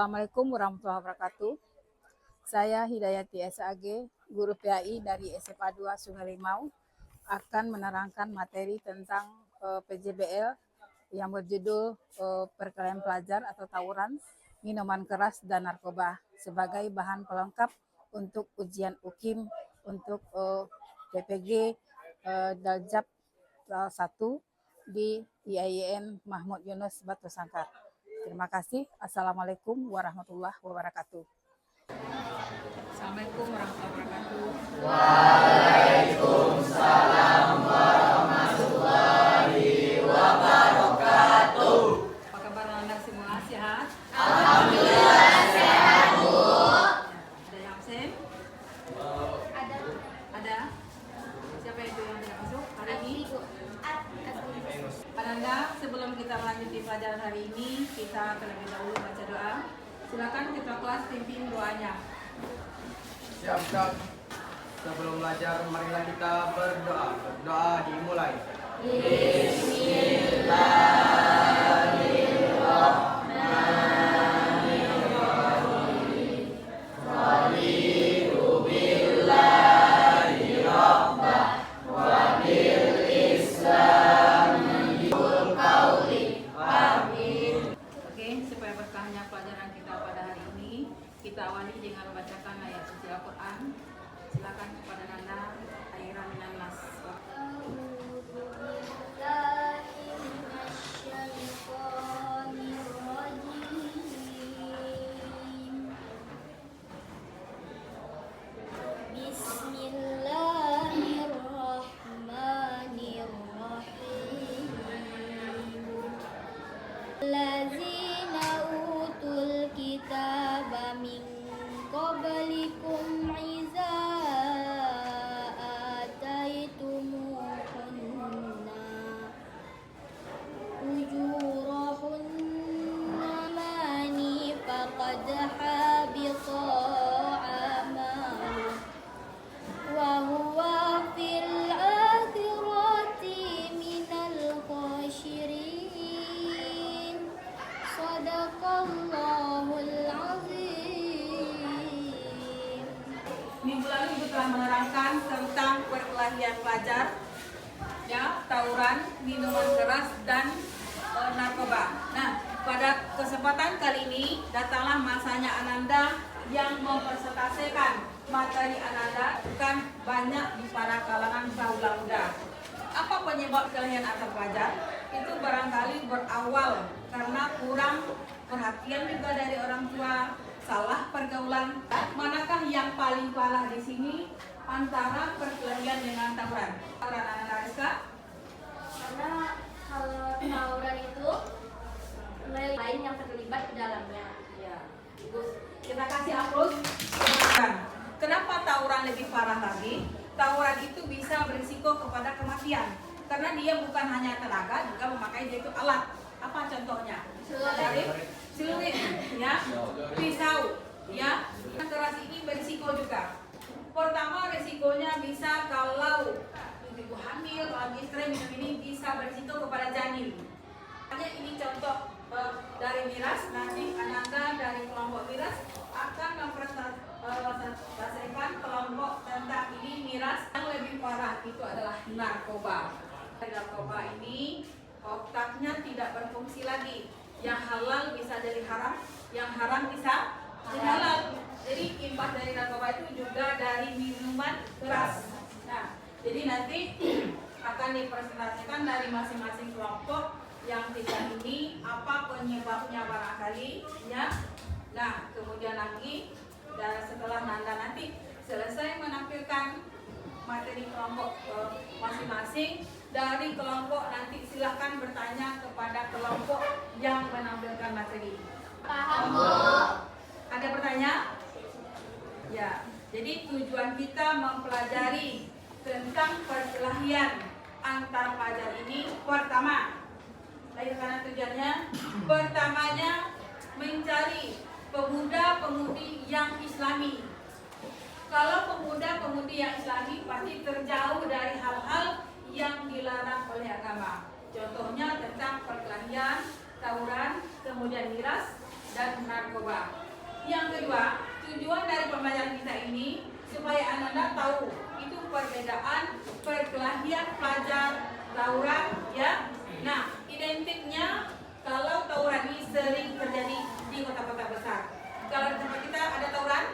Assalamualaikum warahmatullahi wabarakatuh. Saya Hidayati SAG, guru PAI dari SMA 2 Sungai Limau, akan menerangkan materi tentang PJBL yang berjudul perkelahian pelajar atau tawuran, minuman keras dan narkoba sebagai bahan pelengkap untuk ujian UKIM untuk PPG Daljab 1 di IAIN Mahmud Yunus Batu Sangkar. Terima kasih. Assalamualaikum warahmatullahi wabarakatuh. Assalamualaikum warahmatullahi wabarakatuh. Waalaikumsalam warahmatullahi wabarakatuh. Apa kabar Anda semua? Sehat? Alhamdulillah sehat, Bu. Ada yang absen? Ada? Siapa itu yang tidak masuk hari ini? Ananda, sebelum kita melanjuti pelajaran hari ini, kita terlebih dahulu baca doa. Silakan ketua kelas pimpin doanya. Siap. Sebelum belajar, marilah kita berdoa. Doa dimulai. Bismillahirrahmanirrahim. Raditu billahi rabbah wa bil islami qauli. Amin. Oke, supaya berkahnya pelajaran kita pada hari ini, kita awali dengan membacakan ayat suci Al-Quran. Silakan kepada Nanda, Aira Minan Nas. Allazina utul kitaba min qablikum iza ataitumuhunna ujurahunna mani faqad habita amaluh wa huwa fil akhirati minal khashirin. Sadaqallahul azim. Minggu lalu Ibu telah menerangkan tentang perkelahian pelajar, ya, tawuran, minuman keras dan narkoba. Nah, pada kesempatan kali ini datanglah masanya Ananda yang mempresentasikan materi Ananda bukan banyak di para kalangan kaula muda. Apa penyebab perkelahian antar pelajar? Itu barangkali berawal karena kurang perhatian juga dari orang tua, salah pergaulan. Manakah yang paling parah di sini antara perkelahian dengan tawuran? Tawuran Ananda Rizka? Karena kalau tawuran itu lain yang terlibat di dalamnya. Ya, kita kasih aplaus. Kenapa tawuran lebih parah lagi? Tawuran itu bisa berisiko kepada kematian karena dia bukan hanya tenaga, juga memakai dia itu alat. Apa contohnya? Celurit, ya, pisau, ya. Keras ini berisiko juga. Pertama, risikonya bisa kalau ibu hamil, lagi istri minum ini bisa berisiko kepada janin. Hanya ini contoh dari miras. Nanti Ananda dari kelompok miras akan mempresentasikan kelompok tentang ini miras. Yang lebih parah itu adalah narkoba. Narkoba ini otaknya tidak berfungsi lagi. Yang halal bisa jadi haram, yang haram bisa jadi halal. Jadi imbas dari narkoba itu juga dari minuman keras. Nah, jadi nanti akan dipresentasikan dari masing-masing kelompok yang tiga ini apa penyebabnya barangkali, ya. Nah, kemudian lagi dan setelah Nanda nanti selesai menampilkan materi kelompok masing-masing, dari kelompok nanti silahkan bertanya kepada kelompok yang menampilkan materi. Paham, Bu? Ada pertanyaan? Ya, jadi tujuan kita mempelajari tentang perkelahian antar pelajar ini pertama, karena tujuannya pertamanya mencari pemuda-pemudi yang islami. Kalau pemuda-pemudi yang islami pasti terjauh dari hal-hal yang dilarang oleh agama. Contohnya tentang perkelahian, tawuran, kemudian miras, dan narkoba. Yang kedua, tujuan dari pembelajaran kita ini supaya Anda tahu itu perbedaan perkelahian pelajar, tawuran, ya. Nah, identiknya kalau tawuran ini sering terjadi di kota-kota besar. Kalau di tempat kita ada tawuran,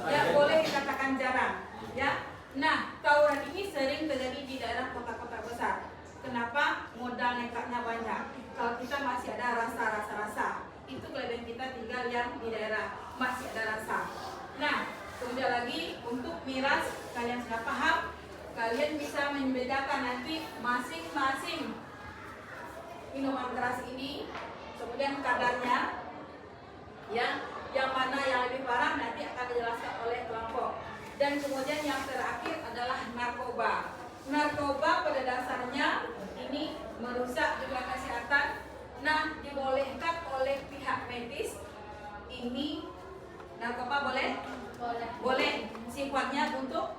ya boleh dikatakan jarang, ya. Nah, tawuran ini sering terjadi di daerah kota-kota besar. Kenapa? Modal nekatnya banyak. Kalau kita masih ada rasa, itu kelebihan kita tinggal yang di daerah masih ada rasa. Nah, kemudian lagi untuk miras, kalian sudah paham? Kalian bisa membedakan nanti masing-masing minuman keras ini, kemudian kadarnya, ya, yang mana yang lebih parah nanti akan dijelaskan oleh kelompok. Dan kemudian yang terakhir adalah narkoba. Narkoba pada dasarnya ini merusak juga kesehatan. Nah, dibolehkan oleh pihak medis. Ini narkoba boleh? Boleh. Sifatnya untuk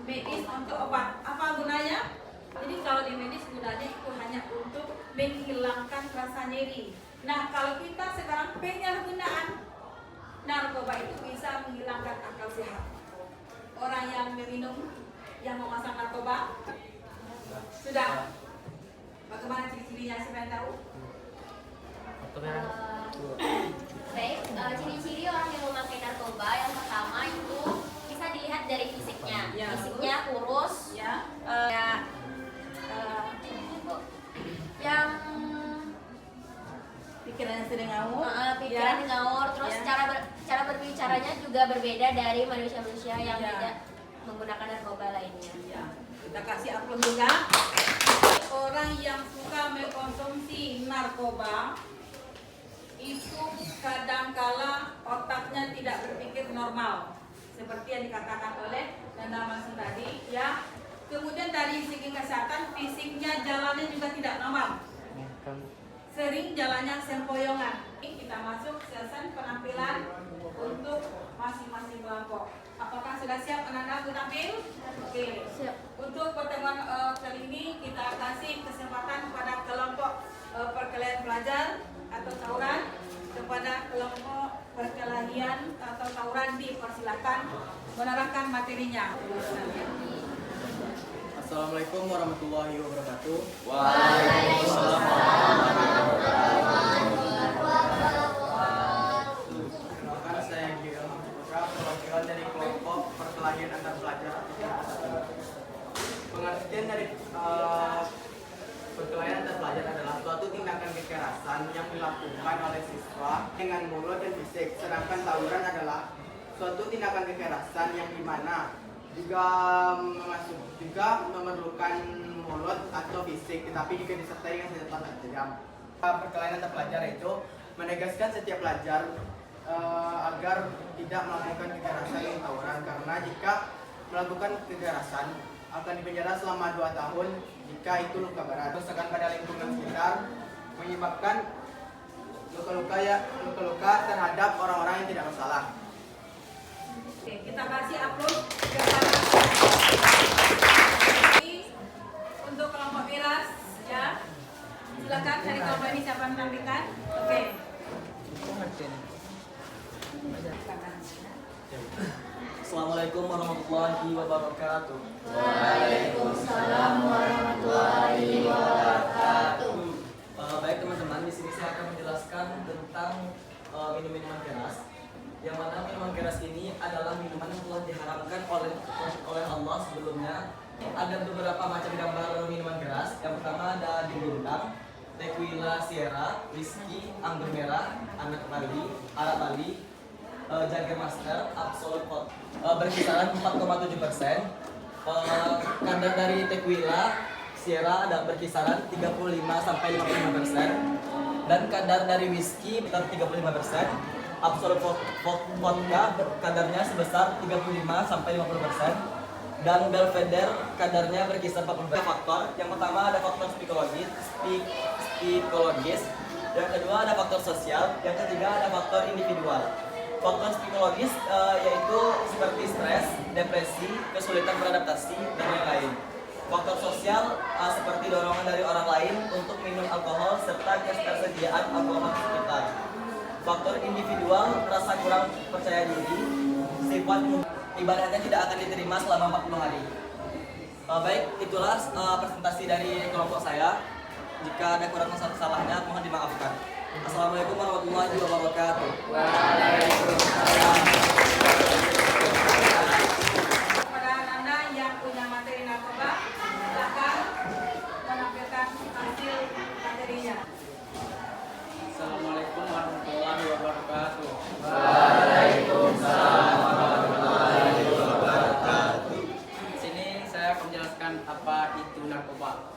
medis, untuk obat. Apa gunanya? Jadi kalau di medis gunanya itu hanya untuk menghilangkan rasa nyeri. Nah, kalau kita sekarang penyalahgunaan narkoba itu bisa menghilangkan akal sehat. Orang yang meminum, yang memasang narkoba, sudah. Bagaimana ciri-cirinya, siapa yang tahu? Baik, ciri-ciri orang yang memakai narkoba yang pertama itu bisa dilihat dari fisiknya. Ya, Fisiknya kurus, Ya. yang Pikirannya sering ngawur. pikiran Ya. ngawur, terus Ya. cara berbicaranya juga berbeda dari manusia-manusia yang Ya. tidak menggunakan narkoba lainnya. Ya. Kita kasih aplaus juga. Orang yang suka mengkonsumsi narkoba itu kadangkala otaknya tidak berpikir normal, seperti yang dikatakan oleh Nanda Mansur tadi, ya. Kemudian dari segi kesehatan fisiknya jalannya juga tidak normal, sering jalannya sempoyongan. Kita masuk sesi penampilan untuk masing-masing kelompok. Apakah sudah siap anak-anak untuk tampil? Oke. Siap. Untuk pertemuan kali ini kita kasih kesempatan kepada kelompok perkelahian pelajar atau tawuran, kepada kelompok perkelahian atau tawuran dipersilakan menerangkan materinya. Assalamualaikum warahmatullahi wabarakatuh. Perkenalkan, saya Giel Putra, perwakilan dari kelompok perkelahian antar pelajar. Pengertian dari perkelahian antar pelajar adalah suatu tindakan kekerasan yang dilakukan oleh siswa dengan mulut dan fisik, sedangkan tawuran adalah suatu tindakan kekerasan yang dimana juga memerlukan mulut atau fisik, tetapi juga disertai dengan senjata tajam. Perkelahian antar pelajar itu menegaskan setiap pelajar agar tidak melakukan kekerasan dan tawuran, karena jika melakukan kekerasan akan dipenjara selama 2 tahun jika itu luka berat, kerusakan pada lingkungan sekitar, menyebabkan luka-luka terhadap orang-orang yang tidak bersalah. Oke, kita kasih aplaus kepada untuk kelompok miras, ya. Silakan dari kelompok ini siapa yang menampilkan? Oke. Assalamualaikum warahmatullahi wabarakatuh. Waalaikumsalam warahmatullahi wabarakatuh. Baik teman-teman, di sini saya akan menjelaskan tentang minuman keras. Yang mana minuman keras ini adalah minuman yang telah diharamkan oleh Allah sebelumnya. Ada beberapa macam gambar minuman keras. Yang pertama ada di bintang, tequila, sierra, whisky, anggur merah, anak Bali, Arab Bali, Jagermeister, Absolut Hot, berkisaran 4,7%. Kadar dari tequila, sierra ada berkisaran 35-55%, dan kadar dari whisky sekitar 35%. Absolut vodka kadarnya sebesar 35-50%, dan Belvedere kadarnya berkisar 40%. Faktor yang pertama ada faktor psikologis, yang kedua ada faktor sosial, yang ketiga ada faktor individual. Faktor psikologis yaitu seperti stres, depresi, kesulitan beradaptasi, dan lain-lain. Faktor sosial seperti dorongan dari orang lain untuk minum alkohol serta ketersediaan alkohol di sekitar. Faktor individual, rasa kurang percaya diri, sifat ibadahnya tidak akan diterima selama 40 hari. Baik, itulah presentasi dari kelompok saya. Jika ada kurang salahnya mohon dimaafkan. Assalamualaikum warahmatullahi wabarakatuh. Waalaikumsalam. Kepada Anda yang punya materi narkoba, silakan menampilkan hasil materinya. Assalamualaikum warahmatullahi wabarakatuh. Waalaikumsalam warahmatullahi wabarakatuh. Di sini saya akan menjelaskan apa itu narkoba.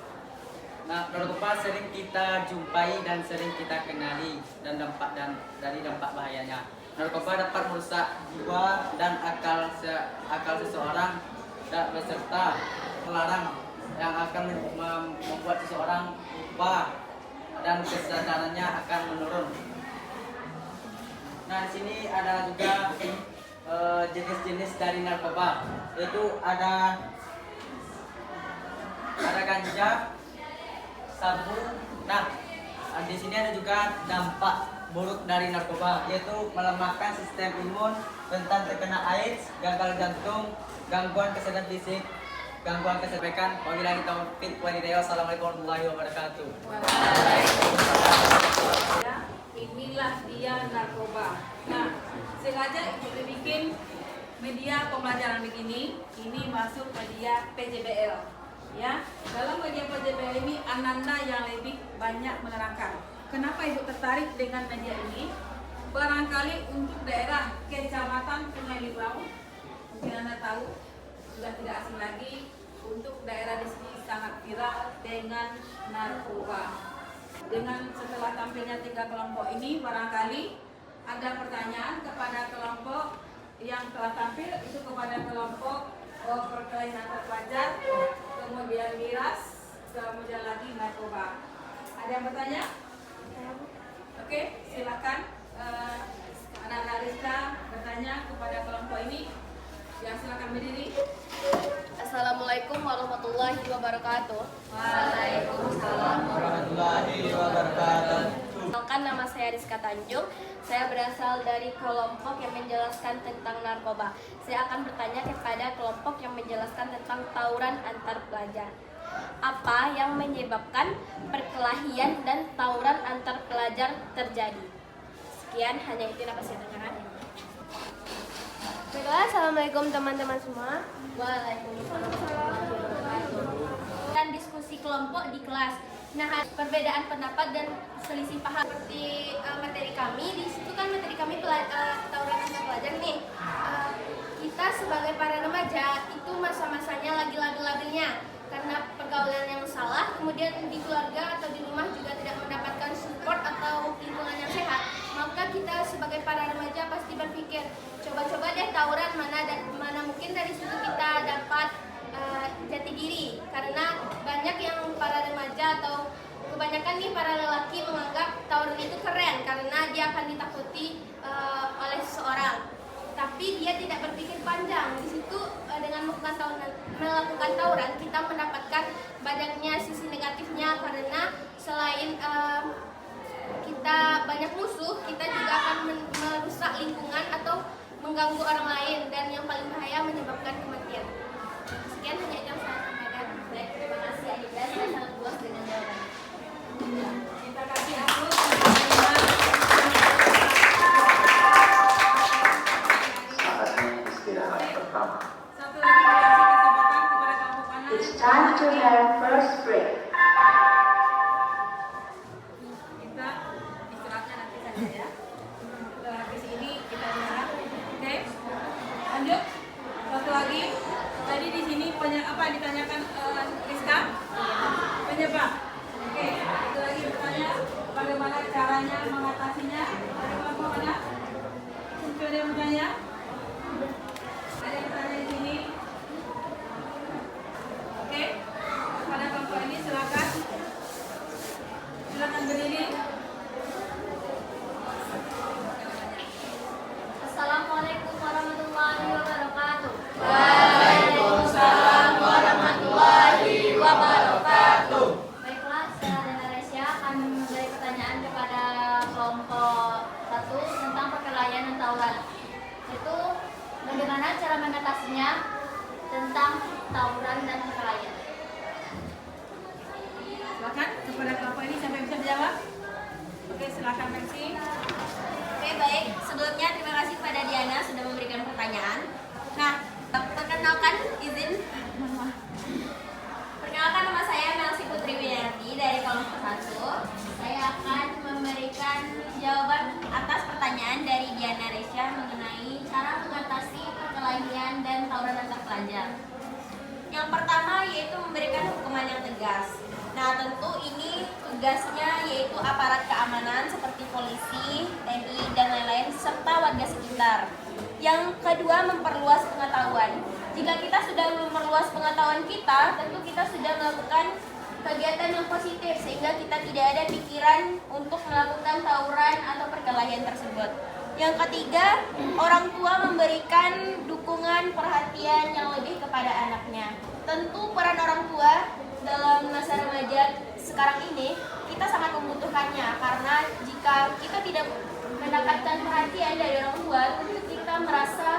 Nah, narkoba sering kita jumpai dan sering kita kenali dari dampak bahayanya. Narkoba dapat merusak jiwa dan akal seseorang dan beserta melarang yang akan membuat seseorang lupa dan kesadarannya akan menurun. Nah, di sini ada juga jenis-jenis dari narkoba, yaitu ada ganja, sabu. Nah, di sini ada juga dampak buruk dari narkoba, yaitu melemahkan sistem imun, rentan terkena AIDS, gagal jantung, gangguan kesehatan fisik, gangguan kesehatan. Wabillahi taufiq wal hidayah. Assalamualaikum warahmatullahi wabarakatuh. Ya, inilah dia narkoba. Nah, sengaja ibu bikin media pembelajaran begini. Ini masuk media PJBL. Ya, dalam media PJBL ini Ananda yang lebih banyak menerangkan. Kenapa ibu tertarik dengan media ini? Barangkali untuk daerah Kecamatan Sungai Limbau, mungkin Anda tahu, sudah tidak asing lagi. Untuk daerah di sini sangat viral dengan narkoba. Dengan setelah tampilnya 3 kelompok ini, barangkali ada pertanyaan kepada kelompok yang telah tampil, itu kepada kelompok perkelahian antar pelajar, kemudian miras, kemudian lagi narkoba. Ada yang bertanya? Oke, silakan anak-anak Rizka bertanya kepada kelompok ini. Ya, silakan berdiri. Assalamualaikum warahmatullahi wabarakatuh. Waalaikumsalam warahmatullahi wabarakatuh. Perkenalkan, nama saya Rizka Tanjung. Saya berasal dari kelompok yang menjelaskan tentang narkoba. Saya akan bertanya kepada kelompok yang menjelaskan tentang tawuran antar pelajar. Apa yang menyebabkan perkelahian dan tawuran antar pelajar terjadi? Sekian, hanya itu yang dapat saya tanyakan. Assalamualaikum teman-teman semua. Waalaikumsalam. Dan diskusi kelompok di kelas. Nah, perbedaan pendapat dan selisih paham seperti materi kami di situ kan materi kami tawuran antar pelajar nih. Kita sebagai para remaja itu masa-masanya lagi labil-labilnya karena pergaulan yang salah, kemudian di keluarga atau di rumah juga tidak mendapatkan support atau lingkungan yang sehat. Maka kita sebagai para remaja pasti berpikir, coba-coba deh tawuran, mana mungkin dari situ kita dapat jati diri, karena banyak yang para remaja atau kebanyakan nih para lelaki menganggap tawuran itu keren karena dia akan ditakuti oleh seseorang, tapi dia tidak berpikir panjang. Di situ dengan melakukan tawuran kita mendapatkan banyaknya sisi negatifnya, karena selain kita banyak musuh, kita juga akan merusak lingkungan atau mengganggu orang lain, dan yang paling bahaya menyebabkan kematian. Sekian hanya yang saya sampaikan. Baik, terima kasih Adinda, saya sangat puas dengan jawabannya. Kita kasih aplaus. Saatnya istirahat pertama. Satu lagi dikasih kesempatan kepada kelompok anak. It's time to have first break. Kita istirahatnya nanti saja ya. Setelah habis ini kita istirahat. Oke. Lanjut. Satu lagi. Tadi di sini apa ditanyakan Rizka? Penyebab. Oke. Satu lagi bertanya bagaimana caranya mengatasinya. Ada kelompok mana? Ada yang bertanya? Ada yang bertanya di sini? Oke. Pada kelompok ini silakan. Silakan berdiri. Assalamualaikum warahmatullahi wabarakatuh. Waalaikumsalam warahmatullahi tawuran. Itu bagaimana cara mengatasinya tentang tawuran dan perkelahian. Silakan kepada kelompok ini siapa yang bisa menjawab? Oke, silakan Mercy. Oke, baik. Sebelumnya terima kasih kepada Diana sudah memberikan pertanyaan. Nah, perkenalkan nama saya Melsi Putri Winarti dari kelompok 1. Saya akan memberikan jawaban atas pertanyaan dari Diana Resya mengenai cara mengatasi perkelahian dan tawuran antar pelajar. Yang pertama yaitu memberikan hukuman yang tegas. Nah, tentu ini tugasnya yaitu aparat keamanan seperti polisi, TNI, dan lain-lain serta warga sekitar. Yang kedua, memperluas pengetahuan. Jika kita sudah memperluas pengetahuan kita, tentu kita sudah melakukan kegiatan yang positif sehingga kita tidak ada pikiran untuk melakukan tawuran atau perkelahian tersebut. Yang ketiga, orang tua memberikan dukungan perhatian yang lebih kepada anaknya. Tentu peran orang tua dalam masa remaja sekarang ini kita sangat membutuhkannya, karena jika kita tidak mendapatkan perhatian dari orang tua, tentu kita merasa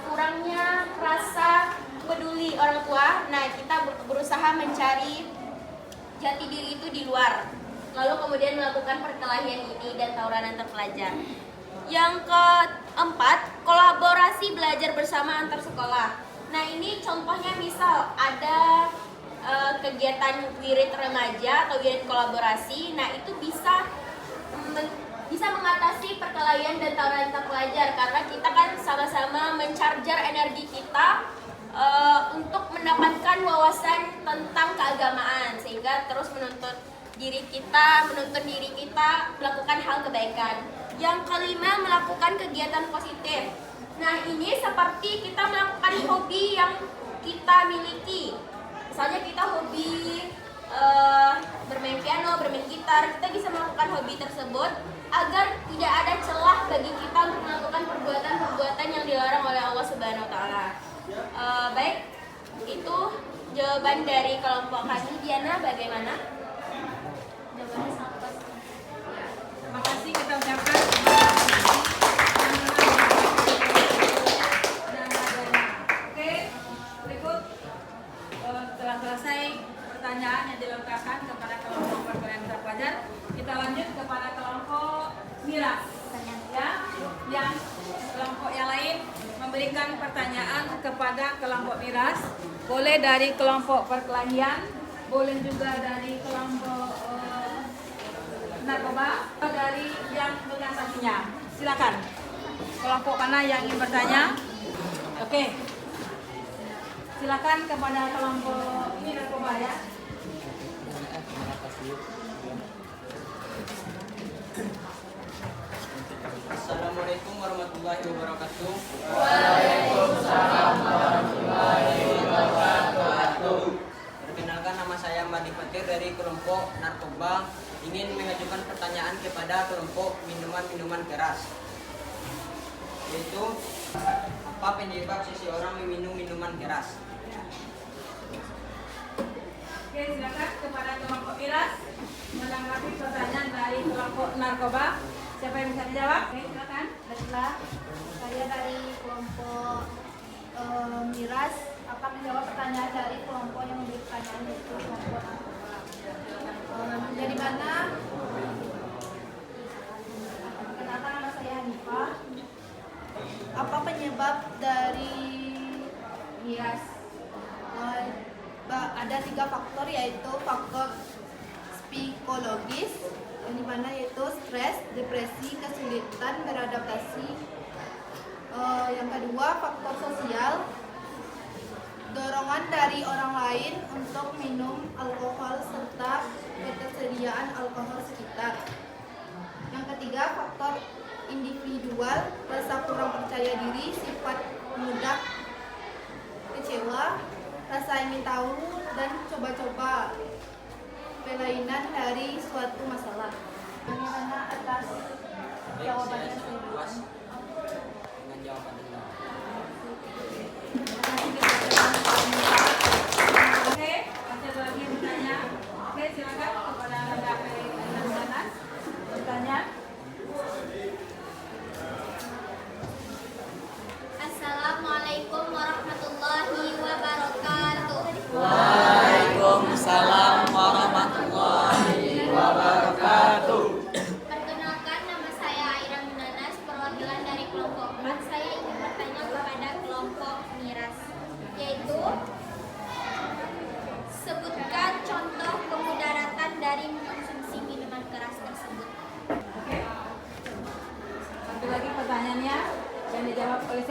kurangnya rasa peduli orang tua. Nah, kita berusaha mencari jati diri itu di luar, lalu kemudian melakukan perkelahian ini dan tawuran antar pelajar. Yang keempat, kolaborasi belajar bersama antar sekolah. Nah, ini contohnya misal ada kegiatan wirid remaja atau wirid kolaborasi. Nah, itu bisa mengatasi perkelahian dan tawuran antar pelajar, karena kita kan sama-sama mencarger energi kita untuk mendapatkan wawasan tentang keagamaan, sehingga terus menuntun diri kita melakukan hal kebaikan. Yang kelima, melakukan kegiatan positif. Nah, ini seperti kita melakukan hobi yang kita miliki. Misalnya kita hobi bermain piano, bermain gitar, kita bisa melakukan hobi tersebut agar tidak ada celah bagi kita untuk melakukan perbuatan-perbuatan yang dilarang oleh Allah Subhanahu wa taala. Baik, itu jawaban dari kelompok kami. Diana, bagaimana? Jawabannya sangat bagus. Terima kasih kita ucapkan. Oke, berikut telah selesai pertanyaan yang dilontarkan kepada kelompok perkelahian antar pelajar. Kita lanjut kepada kelompok miras. Ya, yang kelompok yang lain memberikan pertanyaan kepada kelompok miras. Boleh dari kelompok perkelahian, boleh juga dari kelompok narkoba, atau dari yang mengatasinya. Silakan. Kelompok mana yang ingin bertanya? Oke. Silakan kepada kelompok ini narkoba ya. Assalamualaikum warahmatullahi wabarakatuh. Waalaikumsalam warahmatullahi wabarakatuh. Perkenalkan, nama saya Madi Fatir dari kelompok narkoba. Ingin mengajukan pertanyaan kepada kelompok minuman-minuman keras, yaitu apa penyebab seseorang meminum minuman keras? Oke, silakan kepada kelompok miras menanggapi pertanyaan dari kelompok narkoba. Siapa yang bisa menjawab? Oke, silakan. Baiklah, saya dari kelompok miras akan menjawab pertanyaan dari kelompok yang memberi pertanyaan, yaitu kelompok narkoba. Dari mana? Perkenalkan, nama saya Hanifah. Apa penyebab dari miras? Ada 3 faktor, yaitu faktor psikologis, yang dimana yaitu stres, depresi, kesulitan beradaptasi. Yang kedua, faktor sosial, dorongan dari orang lain untuk minum alkohol serta ketersediaan alkohol sekitar. Yang ketiga, faktor individual, rasa kurang percaya diri, sifat mudah kecewa, rasa ingin tahu, dan coba-coba kelainan dari suatu masalah. Bagaimana atas jawabannya Puas dengan jawaban Anda. Oke, ada lagi yang bertanya? Oke, silakan kepada Anda bertanya.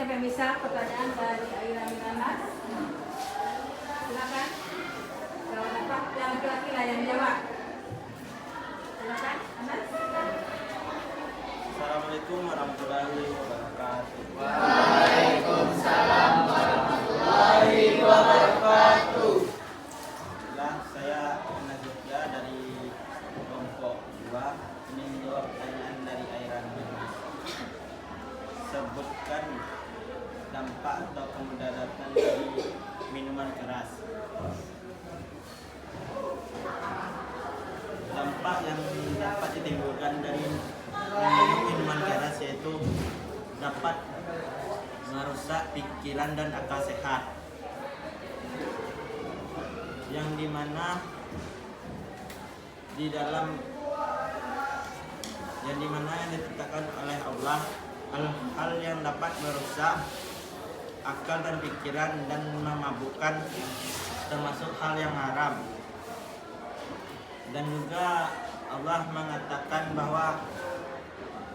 siapa yang bisa pertanyaan dari Aira Minanas? Silakan. Kalau dapat yang laki-laki lah yang jawab. Silakan, Anas. Assalamualaikum warahmatullahi wabarakatuh. Waalaikumsalam warahmatullahi wabarakatuh. Alhamdulillah, saya Najwa dari kelompok 2. Ini menjawab pertanyaan dari Airan Minanas. Sebutkan dampak atau kemudaratan dari minuman keras. Dampak yang dapat ditimbulkan dari minuman keras yaitu dapat merusak pikiran dan akal sehat, yang dimana yang ditetapkan oleh Allah hal yang dapat merusak akal dan pikiran dan memabukkan, termasuk hal yang haram. Dan juga Allah mengatakan bahwa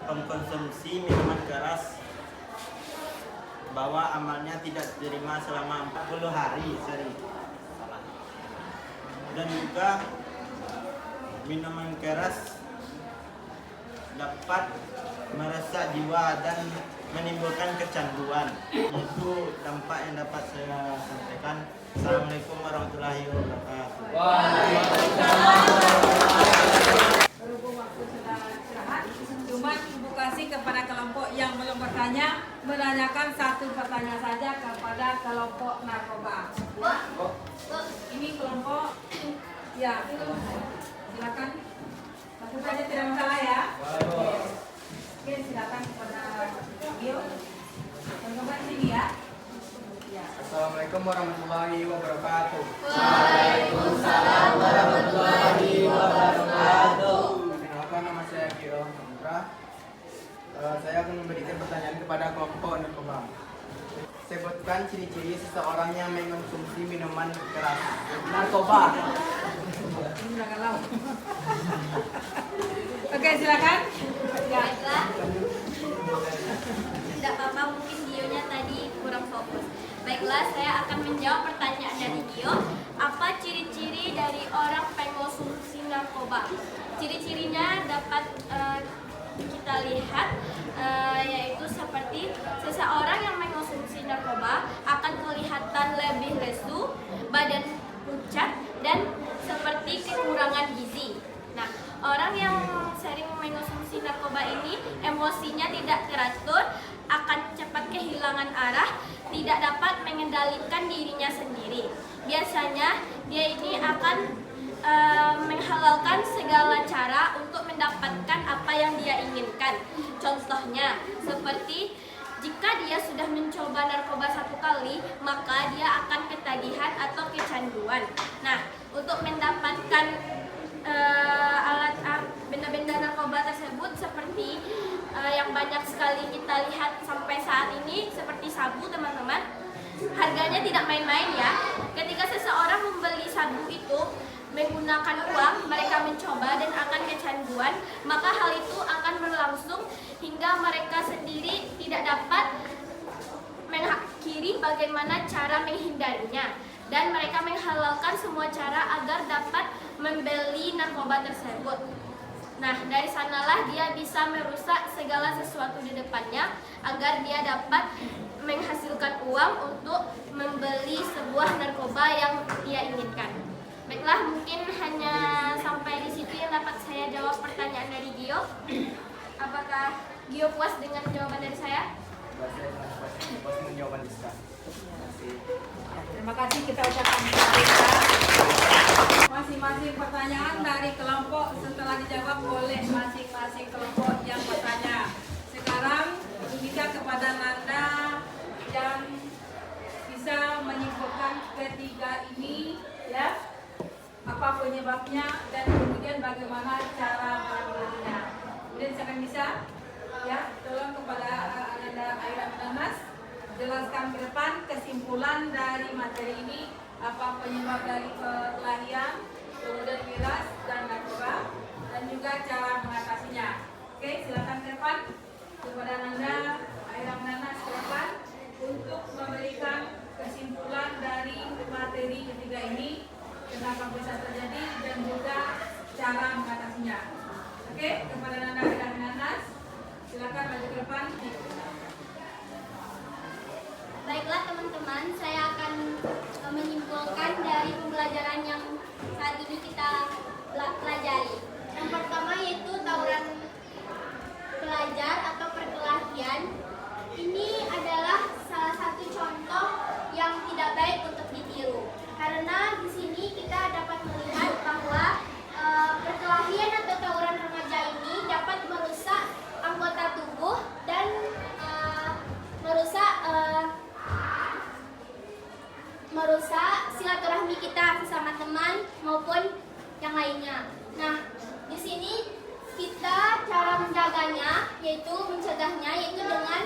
pengkonsumsi minuman keras bahwa amalnya tidak diterima selama 40 hari. Dan juga minuman keras dapat merusak jiwa dan menimbulkan kecanduan. Itu dampak yang dapat saya sampaikan. Assalamualaikum warahmatullahi wabarakatuh. Berhubung waktu sudah istirahat, cuma Ibu kasih kepada kelompok yang belum bertanya, menanyakan satu pertanyaan saja kepada kelompok narkoba. Ini kelompok, ya, silakan. Langsung saja, tidak masalah ya. Oke, silakan kepada Gio. Teman-teman sini ya. Assalamualaikum warahmatullahi wabarakatuh. Waalaikumsalam warahmatullahi wabarakatuh. Perkenalkan, nama saya Gio Hamra. Saya akan memberikan pertanyaan kepada kelompok narkoba. Sebutkan ciri-ciri seseorang yang mengkonsumsi minuman keras. Narkoba. Ini udah galau. Oke, silakan. Ya. Baiklah. Tidak apa-apa, mungkin Gio-nya tadi kurang fokus. Baiklah, saya akan menjawab pertanyaan dari Gio. Apa ciri-ciri dari orang pengkonsumsi narkoba? Ciri-cirinya dapat kita lihat yaitu seperti seseorang yang mengkonsumsi narkoba akan kelihatan lebih lesu, badan pucat, dan seperti kekurangan gizi. Nah, orang yang sering mengkonsumsi narkoba ini emosinya tidak teratur, akan cepat kehilangan arah, tidak dapat mengendalikan dirinya sendiri. Biasanya dia ini akan menghalalkan segala cara untuk mendapatkan apa yang dia inginkan. Contohnya, seperti jika dia sudah mencoba narkoba 1 kali, maka dia akan ketagihan atau kecanduan. Nah, untuk mendapatkan benda-benda narkoba tersebut seperti yang banyak sekali kita lihat sampai saat ini seperti sabu, teman-teman, harganya tidak main-main ya. Ketika seseorang membeli sabu itu menggunakan uang, mereka mencoba dan akan kecanduan, maka hal itu akan berlangsung hingga mereka sendiri tidak dapat mengakhiri bagaimana cara menghindarinya, dan mereka menghalalkan semua cara agar dapat membeli narkoba tersebut. Nah, dari sanalah dia bisa merusak segala sesuatu di depannya agar dia dapat menghasilkan uang untuk membeli sebuah narkoba yang dia inginkan. Baiklah, mungkin hanya sampai di situ yang dapat saya jawab pertanyaan dari Gio. Apakah Gio puas dengan jawaban dari saya? Puas menjawab Rizka. Terima kasih, kita ucapkan masing-masing pertanyaan dari kelompok setelah dijawab oleh masing-masing kelompok yang bertanya. Sekarang kita kepada Nanda yang bisa menyimpulkan ketiga ini, ya, apa penyebabnya dan kemudian bagaimana cara menangani. Kemudian siapa yang bisa? Ya, tolong kepada Nanda Aira Minanas jelaskan ke depan kesimpulan dari materi ini, apa penyebab dari perkelahian, kemudian miras dan narkoba, dan juga cara mengatasinya. Oke, silakan ke depan kepada Nanda Aira Minanas ke depan. cara mengatasinya. Oke, kepada Nana dan Nanas, silakan maju ke depan. Baiklah teman-teman, saya akan menyimpulkan dari pembelajaran yang saat ini kita pelajari. Yang pertama yaitu tawuran pelajar atau perkelahian. Ini adalah salah satu contoh yang tidak baik untuk ditiru. Karena di sini kita dapat melihat bahwa perkelahian atau tawuran remaja ini dapat merusak anggota tubuh dan merusak silaturahmi kita sesama teman maupun yang lainnya. Nah, di sini kita cara menjaganya yaitu mencegahnya yaitu dengan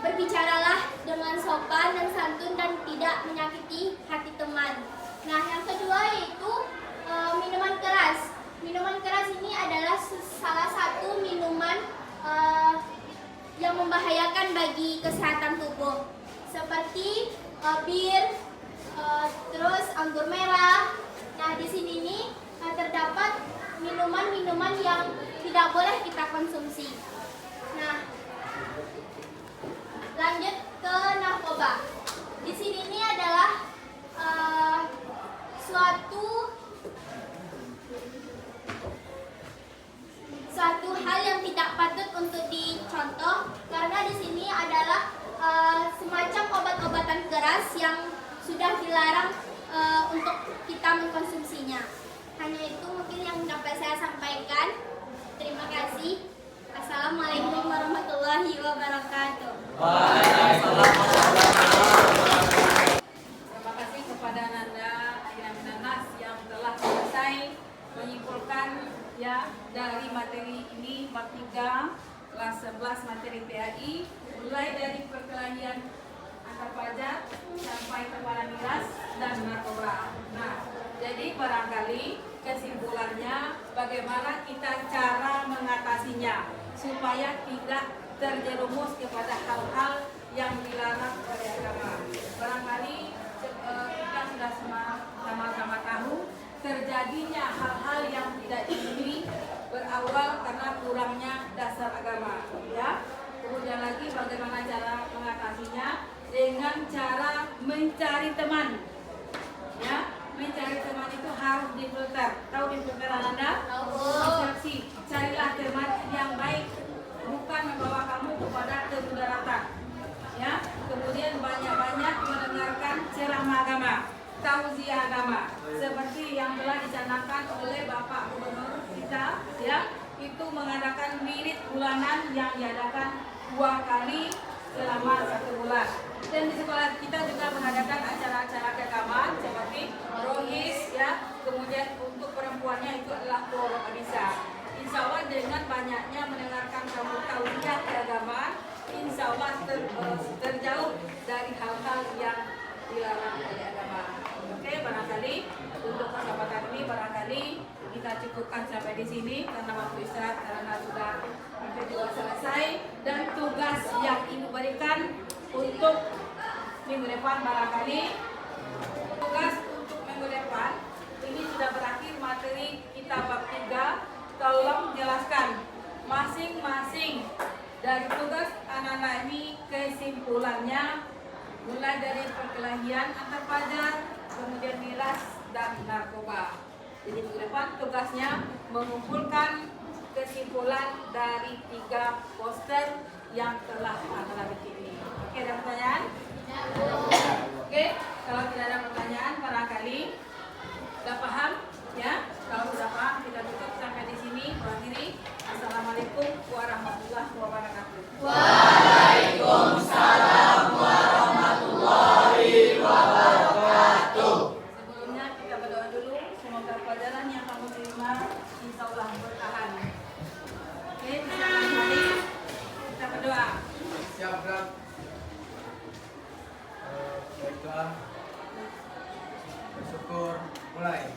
berbicaralah dengan sopan dan santun dan tidak menyakiti hati teman. Nah, yang kedua yaitu minuman keras. Minuman keras ini adalah salah satu minuman yang membahayakan bagi kesehatan tubuh, seperti bir, terus anggur merah. Nah, di sini nih terdapat minuman-minuman yang tidak boleh kita konsumsi. Nah, lanjut ke narkoba. Di sini ini adalah suatu hal yang tidak patut untuk dicontoh, karena di sini adalah semacam obat-obatan keras yang sudah dilarang untuk kita mengkonsumsinya. Hanya itu mungkin yang dapat saya sampaikan. Terima kasih. Assalamualaikum warahmatullahi wabarakatuh. Terima kasih kepada Nanda dan Nanas yang telah selesai menyimpulkan ya dari materi ini bab 3 kelas 11 materi PAI, mulai dari perkelahian antar pelajar sampai kepada miras dan narkoba. Nah, jadi barangkali kesimpulannya bagaimana kita cara mengatasinya supaya tidak terjerumus kepada hal-hal yang dilarang oleh agama. Barangkali kita sudah sama-sama tahu terjadinya hal-hal yang tidak diingini berawal karena kurangnya dasar agama, ya. Kemudian lagi bagaimana cara mengatasinya dengan cara mencari teman, ya. Mencari teman itu harus difilter. Tahu difilter Anda? Persepsi. Carilah teman yang baik, bukan membawa kamu kepada kemudaratan, ya. Kemudian banyak-banyak mendengarkan ceramah agama, tausiah agama, seperti yang telah dicanangkan oleh Bapak Gubernur kita, ya. Itu mengadakan wirid bulanan yang diadakan 2 kali selama 1 bulan. Dan di sekolah kita juga mengadakan acara-acara keagamaan seperti rohis, ya. Kemudian untuk perempuannya itu adalah forum Anissa. Insya Allah dengan banyaknya mendengarkan kamu tausiah keagamaan, insya Allah terjauh dari hal-hal yang dilarang oleh agama. Oke, barangkali untuk kesempatan ini barangkali kita cukupkan sampai di sini karena waktu istirahat karena sudah hampir juga selesai, dan tugas yang ibu berikan untuk minggu depan barangkali tugas untuk minggu depan ini sudah berakhir materi kita bab 3. Tolong jelaskan masing-masing dari tugas anak-anak ini kesimpulannya, mulai dari perkelahian antar pelajar, kemudian miras dan narkoba. Jadi minggu depan tugasnya mengumpulkan kesimpulan dari 3 poster yang telah anak-anak bikin ini. Oke, ada pertanyaan? Oke, kalau tidak ada pertanyaan barangkali sudah paham, ya. Kalau sudah paham kita tutup sampai di sini. Berakhiri. Assalamualaikum warahmatullahi wabarakatuh. Waalaikumsalam warahmatullahi wabarakatuh. Sebelumnya kita berdoa dulu, semoga pelajaran yang kamu terima insya Allah bertahan. Oke, bisa kembali. Kita berdoa. Siap, Bram. Baiklah. Bersyukur. Mulai.